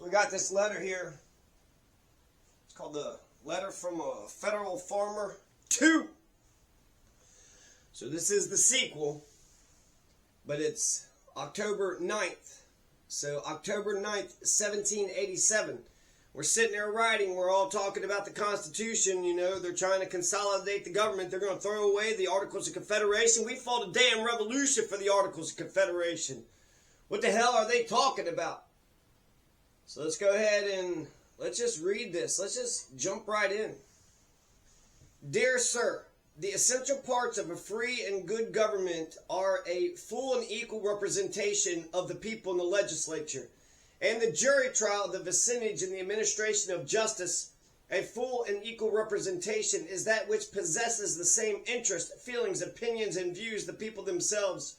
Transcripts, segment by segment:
We got this letter here. It's called the Letter from a Federal Farmer 2. So this is the sequel, but it's October 9th. So October 9th, 1787. We're sitting there writing, we're all talking about the Constitution, you know, they're trying to consolidate the government, they're going to throw away the Articles of Confederation. We fought a damn revolution for the Articles of Confederation. What the hell are they talking about? So let's go ahead and let's just read this. Let's just jump right in. Dear Sir, the essential parts of a free and good government are a full and equal representation of the people in the legislature, and the jury trial, the vicinage, and the administration of justice. A full and equal representation is that which possesses the same interest, feelings, opinions, and views the people themselves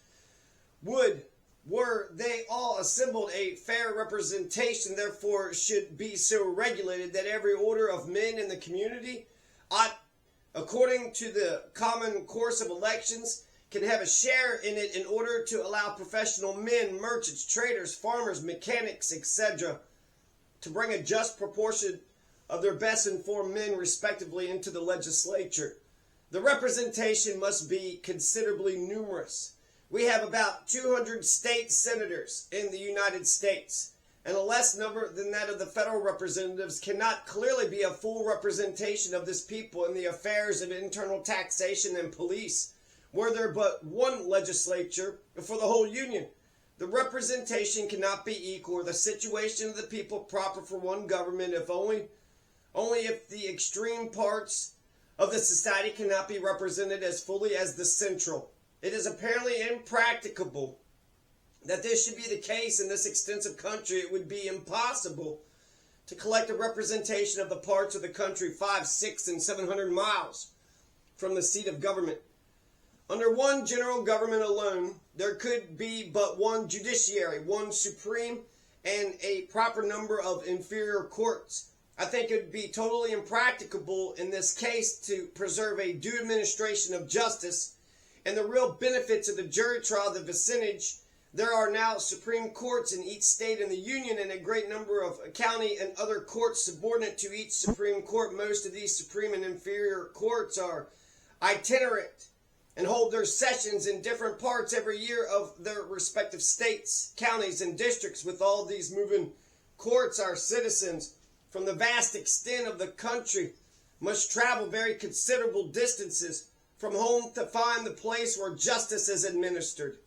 would, were they all assembled. A fair representation, therefore, should be so regulated that every order of men in the community ought, according to the common course of elections, can have a share in it in order to allow professional men, merchants, traders, farmers, mechanics, etc., to bring a just proportion of their best informed men respectively into the legislature. The representation must be considerably numerous. We have about 200 state senators in the United States, and a less number than that of the federal representatives cannot clearly be a full representation of this people in the affairs of internal taxation and police, were there but one legislature for the whole Union. The representation cannot be equal, or the situation of the people proper for one government, if only if the extreme parts of the society cannot be represented as fully as the central. It is apparently impracticable that this should be the case in this extensive country. It would be impossible to collect a representation of the parts of the country 500, 600, and 700 miles from the seat of government. Under one general government alone, there could be but one judiciary, one supreme, and a proper number of inferior courts. I think it would be totally impracticable in this case to preserve a due administration of justice and the real benefits of the jury trial, the vicinage. There are now Supreme Courts in each state in the Union and a great number of county and other courts subordinate to each Supreme Court. Most of these Supreme and inferior courts are itinerant and hold their sessions in different parts every year of their respective states, counties, and districts. With all these moving courts, our citizens from the vast extent of the country must travel very considerable distances from home to find the place where justice is administered.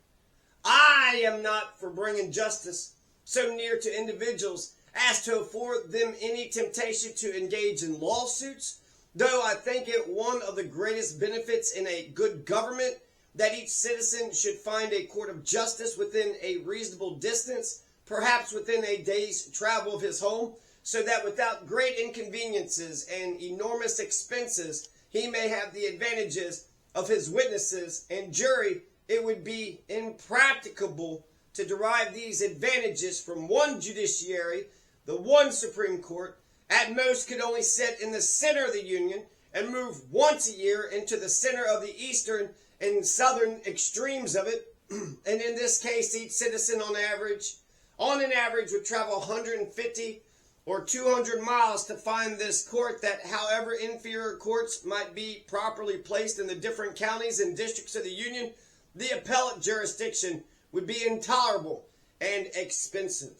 I am not for bringing justice so near to individuals as to afford them any temptation to engage in lawsuits, though I think it one of the greatest benefits in a good government that each citizen should find a court of justice within a reasonable distance, perhaps within a day's travel of his home, so that without great inconveniences and enormous expenses he may have the advantages of his witnesses and jury. It would be impracticable to derive these advantages from one judiciary, the one Supreme Court. At most could only sit in the center of the Union and move once a year into the center of the eastern and southern extremes of it. And in this case, each citizen on an average would travel 150 or 200 miles to find this court, that however inferior courts might be properly placed in the different counties and districts of the Union, the appellate jurisdiction would be intolerable and expensive.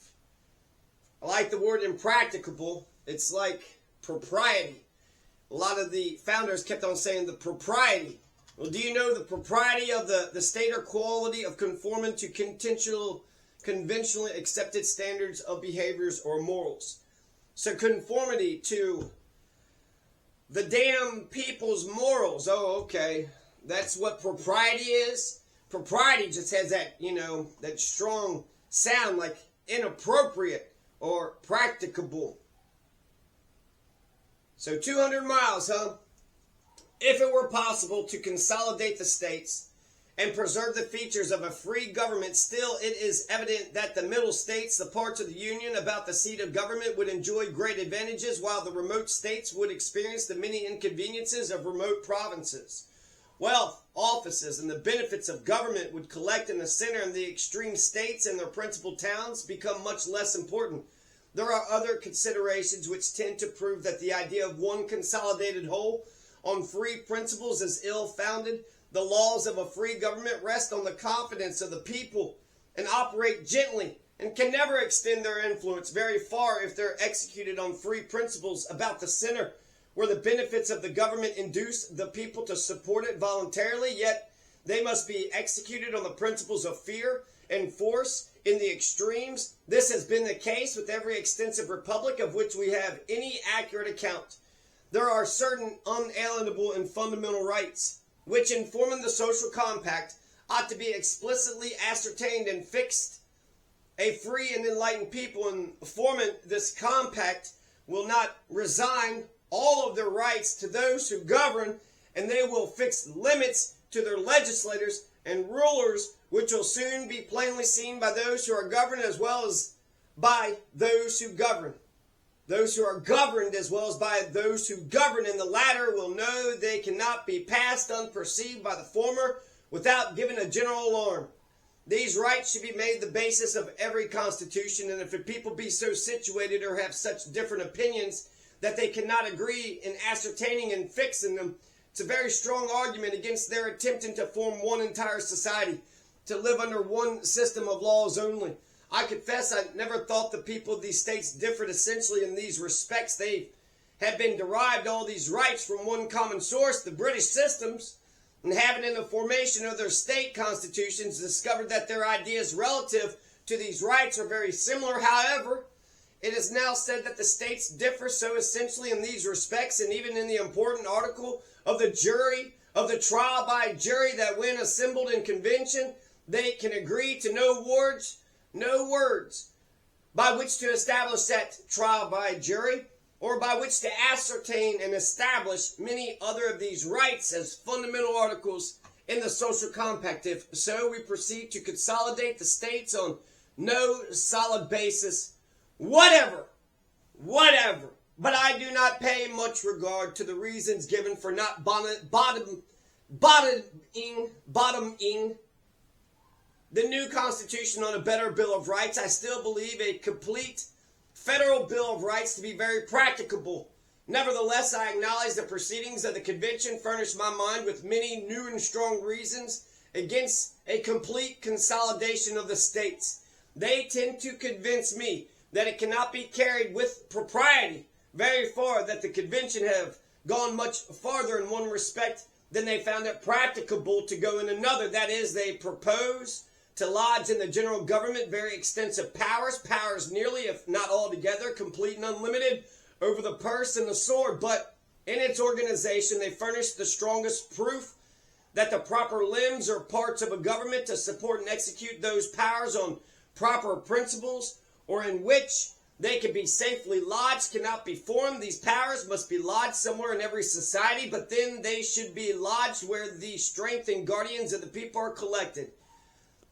I like the word impracticable. It's like propriety. A lot of the founders kept on saying the propriety. Well, do you know the propriety of the state or quality of conforming to conventionally accepted standards of behaviors or morals? So conformity to the damn people's morals. Oh, okay. That's what propriety is. Propriety just has that, you know, that strong sound like inappropriate or practicable. So 200 miles, huh? If it were possible to consolidate the states and preserve the features of a free government, still it is evident that the middle states, the parts of the Union about the seat of government, would enjoy great advantages, while the remote states would experience the many inconveniences of remote provinces. Wealth, offices, and the benefits of government would collect in the center, and the extreme states and their principal towns become much less important. There are other considerations which tend to prove that the idea of one consolidated whole on free principles is ill-founded. The laws of a free government rest on the confidence of the people and operate gently and can never extend their influence very far if they're executed on free principles about the center, where the benefits of the government induce the people to support it voluntarily, yet they must be executed on the principles of fear and force in the extremes. This has been the case with every extensive republic of which we have any accurate account. There are certain unalienable and fundamental rights which, in forming the social compact, ought to be explicitly ascertained and fixed. A free and enlightened people in forming this compact will not resign all of their rights to those who govern, and they will fix limits to their legislators and rulers, which will soon be plainly seen by those who are governed as well as by those who govern. Those who are governed as well as by those who govern, and the latter will know they cannot be passed unperceived by the former without giving a general alarm. These rights should be made the basis of every constitution, and if a people be so situated or have such different opinions that they cannot agree in ascertaining and fixing them, it's a very strong argument against their attempting to form one entire society, to live under one system of laws only. I confess I never thought the people of these states differed essentially in these respects. They have been derived all these rights from one common source, the British systems, and having in the formation of their state constitutions discovered that their ideas relative to these rights are very similar. However, it is now said that the states differ so essentially in these respects, and even in the important article of the jury, of the trial by jury, that when assembled in convention, they can agree to no words by which to establish that trial by jury, or by which to ascertain and establish many other of these rights as fundamental articles in the social compact. If so, we proceed to consolidate the states on no solid basis whatever. But I do not pay much regard to the reasons given for not bottoming the new Constitution on a better Bill of Rights. I still believe a complete Federal Bill of Rights to be very practicable. Nevertheless, I acknowledge the proceedings of the convention furnish my mind with many new and strong reasons against a complete consolidation of the states. They tend to convince me that it cannot be carried with propriety very far, that the convention have gone much farther in one respect than they found it practicable to go in another. That is, they propose to lodge in the general government very extensive powers nearly, if not altogether, complete and unlimited over the purse and the sword. But in its organization, they furnish the strongest proof that the proper limbs or parts of a government to support and execute those powers on proper principles, or in which they can be safely lodged, cannot be formed. These powers must be lodged somewhere in every society, but then they should be lodged where the strength and guardians of the people are collected.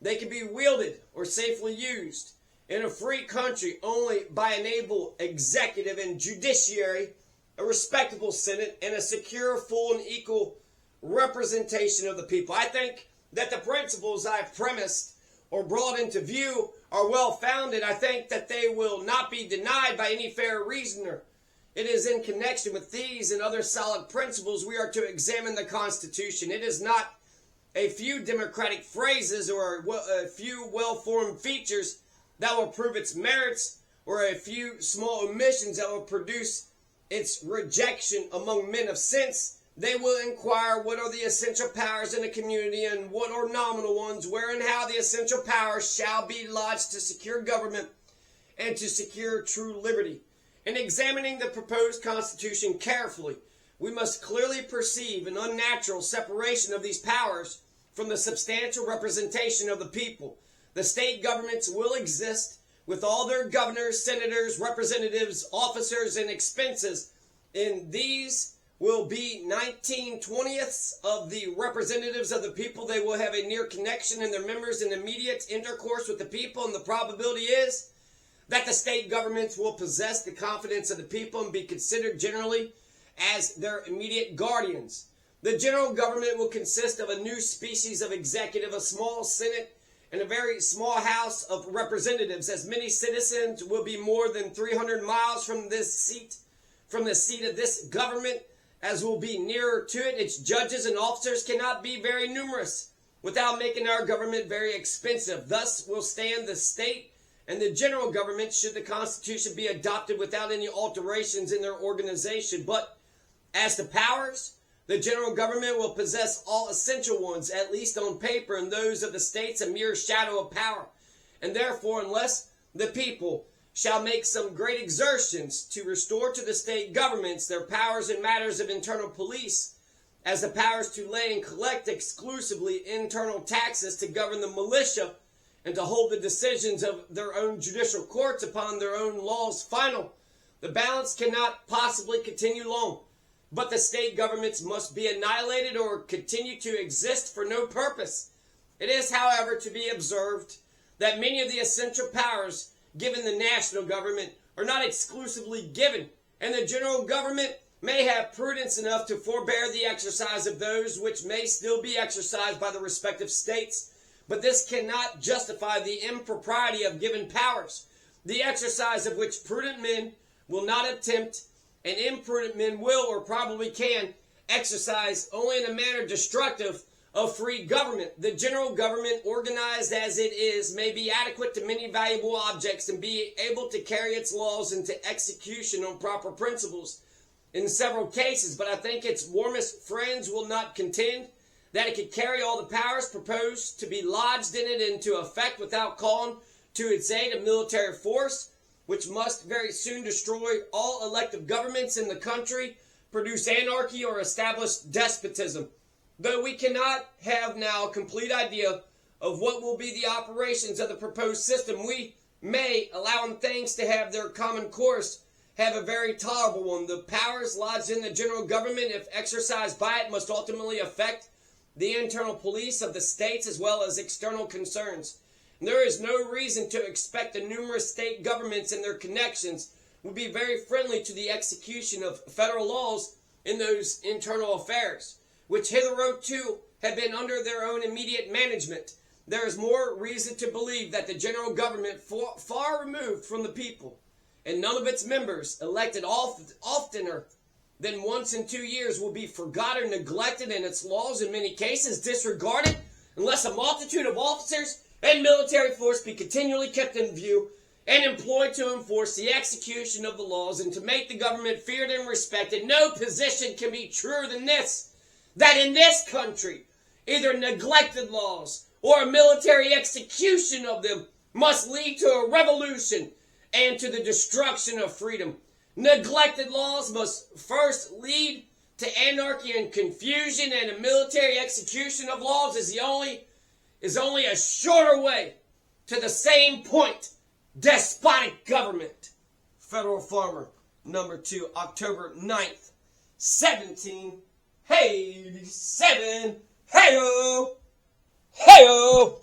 They can be wielded or safely used in a free country only by an able executive and judiciary, a respectable senate, and a secure, full, and equal representation of the people. I think that the principles I've premised or brought into view are well founded. I think that they will not be denied by any fair reasoner. It is in connection with these and other solid principles we are to examine the Constitution. It is not a few democratic phrases or a few well-formed features that will prove its merits, or a few small omissions that will produce its rejection among men of sense. They will inquire what are the essential powers in a community, and what are nominal ones, where and how the essential powers shall be lodged to secure government and to secure true liberty. In examining the proposed Constitution carefully, we must clearly perceive an unnatural separation of these powers from the substantial representation of the people. The state governments will exist with all their governors, senators, representatives, officers, and expenses, and these will be 19/20ths of the representatives of the people. They will have a near connection in their members in immediate intercourse with the people, and the probability is that the state governments will possess the confidence of the people and be considered generally as their immediate guardians. The general government will consist of a new species of executive, a small senate, and a very small House of Representatives, as many citizens will be more than 300 miles from the seat of this government, as will be nearer to it. Its judges and officers cannot be very numerous without making our government very expensive. Thus will stand the state and the general government, should the Constitution be adopted without any alterations in their organization. But as to powers, the general government will possess all essential ones, at least on paper, and those of the states a mere shadow of power. And therefore, unless the people shall make some great exertions to restore to the state governments their powers in matters of internal police, as the powers to lay and collect exclusively internal taxes, to govern the militia, and to hold the decisions of their own judicial courts upon their own laws final, the balance cannot possibly continue long. But the state governments must be annihilated or continue to exist for no purpose. It is, however, to be observed that many of the essential powers given the national government are not exclusively given, and the general government may have prudence enough to forbear the exercise of those which may still be exercised by the respective states. But this cannot justify the impropriety of given powers, the exercise of which prudent men will not attempt, and imprudent men will, or probably can, exercise only in a manner destructive of free government. The general government, organized as it is, may be adequate to many valuable objects and be able to carry its laws into execution on proper principles in several cases, but I think its warmest friends will not contend that it could carry all the powers proposed to be lodged in it into effect without calling to its aid a military force, which must very soon destroy all elective governments in the country, produce anarchy, or establish despotism. Though we cannot have now a complete idea of what will be the operations of the proposed system, we may, allowing things to have their common course, have a very tolerable one. The powers lodged in the general government, if exercised by it, must ultimately affect the internal police of the states as well as external concerns. And there is no reason to expect the numerous state governments and their connections will be very friendly to the execution of federal laws in those internal affairs, which hitherto have been under their own immediate management. There is more reason to believe that the general government, far removed from the people, and none of its members elected oftener than once in 2 years, will be forgotten, neglected, and its laws in many cases disregarded, unless a multitude of officers and military force be continually kept in view and employed to enforce the execution of the laws and to make the government feared and respected. No position can be truer than this, that in this country, either neglected laws or a military execution of them must lead to a revolution and to the destruction of freedom. Neglected laws must first lead to anarchy and confusion, and a military execution of laws is only a shorter way to the same point: despotic government. Federal Farmer, number 2, October 9th, 1787. Hey-o! Hey-o!